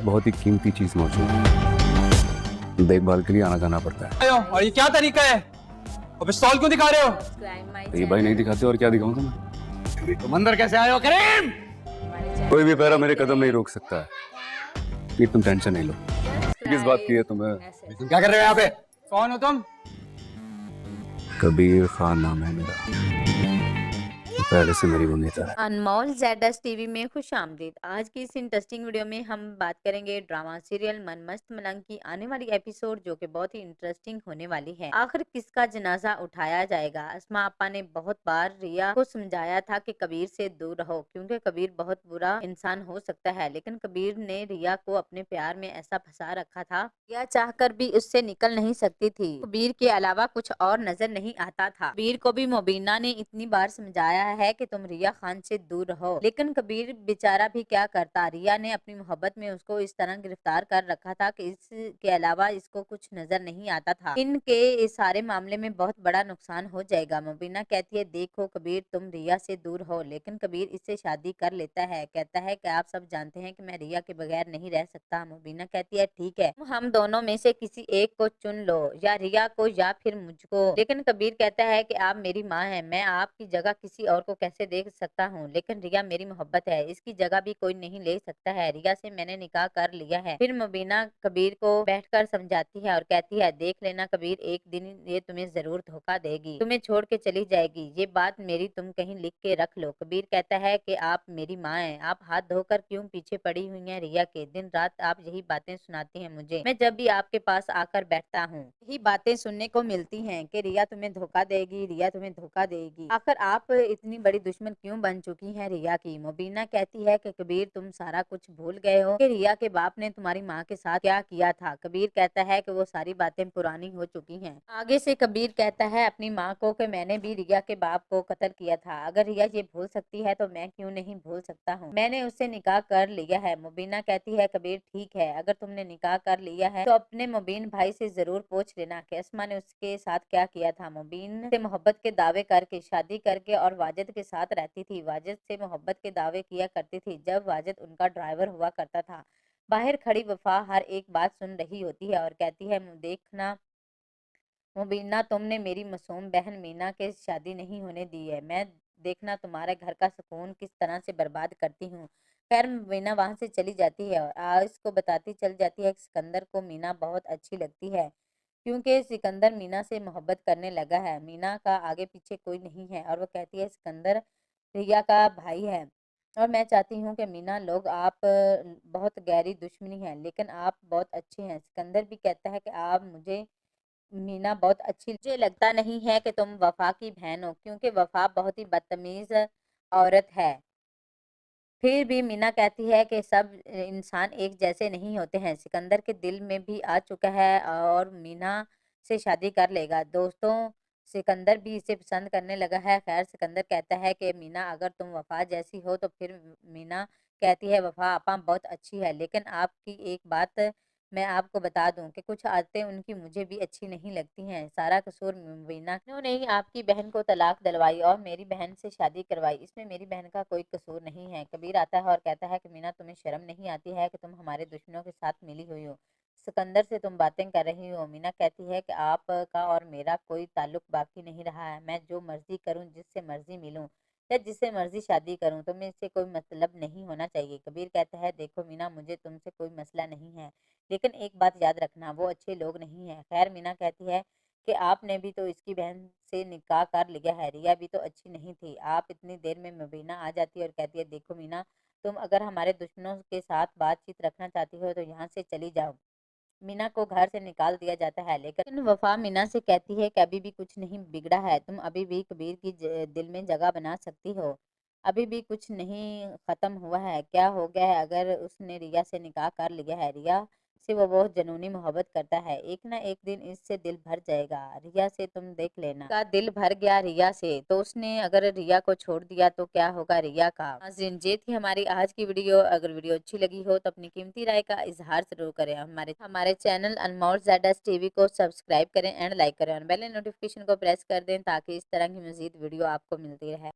बहुत ही कीमती चीज मौजूद है। देखभाल के लिए आना जाना पड़ता है। और ये क्या तरीका है? और पिस्तौल क्यों दिखा रहे हो? तो ये भाई नहीं दिखाते और क्या दिखाऊं तुम्हें? तुम अंदर कैसे आए हो करीम? कोई भी पैरा मेरे कदम नहीं रोक सकता है। ये तुम टेंशन नहीं लो। किस बात की है तुम्हें? क्या कर रहे हो यहाँ पे? कौन हो तुम? कबीर खान नाम है मेरा। पहले से मेरी उम्मीद है। अनमोल ZS टीवी में खुश आमदीद। आज की इस इंटरेस्टिंग वीडियो में हम बात करेंगे ड्रामा सीरियल मन मस्त मलंग की आने वाली एपिसोड, जो कि बहुत ही इंटरेस्टिंग होने वाली है। आखिर किसका जनाजा उठाया जाएगा? अस्मा आपा ने बहुत बार रिया को समझाया था कि कबीर से दूर रहो, क्योंकि कबीर बहुत बुरा इंसान हो सकता है, लेकिन कबीर ने रिया को अपने प्यार में ऐसा फंसा रखा था, रिया चाहकर भी उससे निकल नहीं सकती थी। कबीर के अलावा कुछ और नजर नहीं आता था। कबीर को भी मुबीना ने इतनी बार समझाया है कि तुम रिया खान से दूर रहो, लेकिन कबीर बेचारा भी क्या करता। रिया ने अपनी मोहब्बत में उसको इस तरह गिरफ्तार कर रखा था कि इसके अलावा इसको कुछ नजर नहीं आता था। इनके इस सारे मामले में बहुत बड़ा नुकसान हो जाएगा। मुबीना कहती है, देखो कबीर, तुम रिया से दूर हो, लेकिन कबीर इससे शादी कर लेता है। कहता है कि आप सब जानते हैं कि मैं रिया के बगैर नहीं रह सकता। मुबीना कहती है, ठीक है, हम दोनों में से किसी एक को चुन लो, या रिया को या फिर मुझको। लेकिन कबीर कहता है कि आप मेरी माँ हैं, मैं आपकी जगह किसी और को कैसे देख सकता हूँ, लेकिन रिया मेरी मोहब्बत है, इसकी जगह भी कोई नहीं ले सकता है। रिया से मैंने निकाह कर लिया है। फिर मुबीना कबीर को बैठकर समझाती है और कहती है, देख लेना कबीर, एक दिन ये तुम्हें जरूर धोखा देगी, तुम्हें छोड़ के चली जाएगी, ये बात मेरी तुम कहीं लिख के रख लो। कबीर कहता है कि आप मेरी माँ हैं, आप हाथ धोकर क्यों पीछे पड़ी हुई हैं रिया के? दिन रात आप यही बातें सुनाती हैं मुझे, मैं जब भी आपके पास आकर बैठता हूँ यही बातें सुनने को मिलती हैं कि रिया तुम्हें धोखा देगी, रिया तुम्हें धोखा देगी। आखिर आप इतनी बड़ी दुश्मन क्यों बन चुकी हैं रिया की? मुबीना कहती है कि कबीर, तुम सारा कुछ भूल गए हो कि रिया के बाप ने तुम्हारी माँ के साथ क्या किया था। कबीर कहता है कि वो सारी बातें पुरानी हो चुकी हैं। आगे से कबीर कहता है अपनी माँ को कि मैंने भी रिया के बाप को कत्ल किया था, अगर रिया ये भूल सकती है तो मैं क्यों नहीं भूल सकता हूँ, मैंने उससे निकाह कर लिया है। मुबीना कहती है, कबीर ठीक है, अगर तुमने निकाह कर लिया है तो अपने मुबीन भाई से जरूर पूछ लेना कि अस्मा ने उसके साथ क्या किया था। मुबीन से मोहब्बत के दावे करके शादी करके और वाजिद के साथ रहती थी। वाजिद से मोहब्बत के दावे किया करती थी जब वाजिद उनका ड्राइवर हुआ करता था। बाहर खड़ी वफा हर एक बात सुन रही होती है और कहती है, देखना मुबीना, तुमने मेरी मासूम बहन मीना के शादी नहीं होने दी है, मैं देखना तुम्हारे घर का सुकून किस तरह से बर्बाद करती हूँ। खैर मीना वहां से चली जाती है और आयश को बताती चल जाती है कि सिकंदर को मीना बहुत अच्छी लगती है, क्योंकि सिकंदर मीना से मोहब्बत करने लगा है। मीना का आगे पीछे कोई नहीं है और वो कहती है, सिकंदर रिया का भाई है और मैं चाहती हूँ कि मीना लोग आप बहुत गहरी दुश्मनी है, लेकिन आप बहुत अच्छे हैं। सिकंदर भी कहता है कि आप मुझे मीना बहुत अच्छी, मुझे लगता नहीं है कि तुम वफा की बहन हो, क्योंकि वफा बहुत ही बदतमीज औरत है। फिर भी मीना कहती है कि सब इंसान एक जैसे नहीं होते हैं। सिकंदर के दिल में भी आ चुका है और मीना से शादी कर लेगा। दोस्तों, सिकंदर भी इसे पसंद करने लगा है। खैर सिकंदर कहता है कि मीना, अगर तुम वफा जैसी हो तो फिर मीना कहती है, वफा आपा बहुत अच्छी है, लेकिन आपकी एक बात मैं आपको बता दूं कि कुछ आदतें उनकी मुझे भी अच्छी नहीं लगती हैं। सारा कसूर मुबीना, उन्होंने ही आपकी बहन को तलाक दिलवाई और मेरी बहन से शादी करवाई, इसमें मेरी बहन का कोई कसूर नहीं है। कबीर आता है और कहता है कि मीना, तुम्हें शर्म नहीं आती है कि तुम हमारे दुश्मनों के साथ मिली हुई हो, सिकंदर से तुम बातें कर रही हो। मीना कहती है कि आपका और मेरा कोई ताल्लुक बाकी नहीं रहा है, मैं जो मर्जी करूं, जिससे मर्जी मिलूं या जिससे मर्जी शादी करूं, तुम्हें इससे कोई मतलब नहीं होना चाहिए। कबीर कहता है, देखो मीना, मुझे तुमसे कोई मसला नहीं है, लेकिन एक बात याद रखना, वो अच्छे लोग नहीं है। खैर मीना कहती है कि आपने भी तो इसकी बहन से निकाह कर लिया है, रिया भी तो अच्छी नहीं थी। आप इतनी देर में मुबीना आ जाती है और कहती है, देखो मीना, तुम अगर हमारे दुश्मनों के साथ बातचीत रखना चाहती हो तो यहाँ से चली जाओ। मीना को घर से निकाल दिया जाता है, लेकिन वफा मीना से कहती है कि अभी भी कुछ नहीं बिगड़ा है, तुम अभी भी कबीर की दिल में जगह बना सकती हो, अभी भी कुछ नहीं खत्म हुआ है। क्या हो गया है अगर उसने रिया से निकाह कर लिया है? रिया से वो बहुत जनूनी मोहब्बत करता है, एक ना एक दिन इससे दिल भर जाएगा। रिया से तुम देख लेना, का दिल भर गया रिया से तो उसने अगर रिया को छोड़ दिया तो क्या होगा रिया का। नाज़रीन, ये थी हमारी आज की वीडियो। अगर वीडियो अच्छी लगी हो तो अपनी कीमती राय का इजहार जरूर करें। हमारे चैनल अनमोल ZS टीवी को सब्सक्राइब करें एंड लाइक करें और बेल नोटिफिकेशन को प्रेस कर दें ताकि इस तरह की मजीद वीडियो आपको मिलती रहे।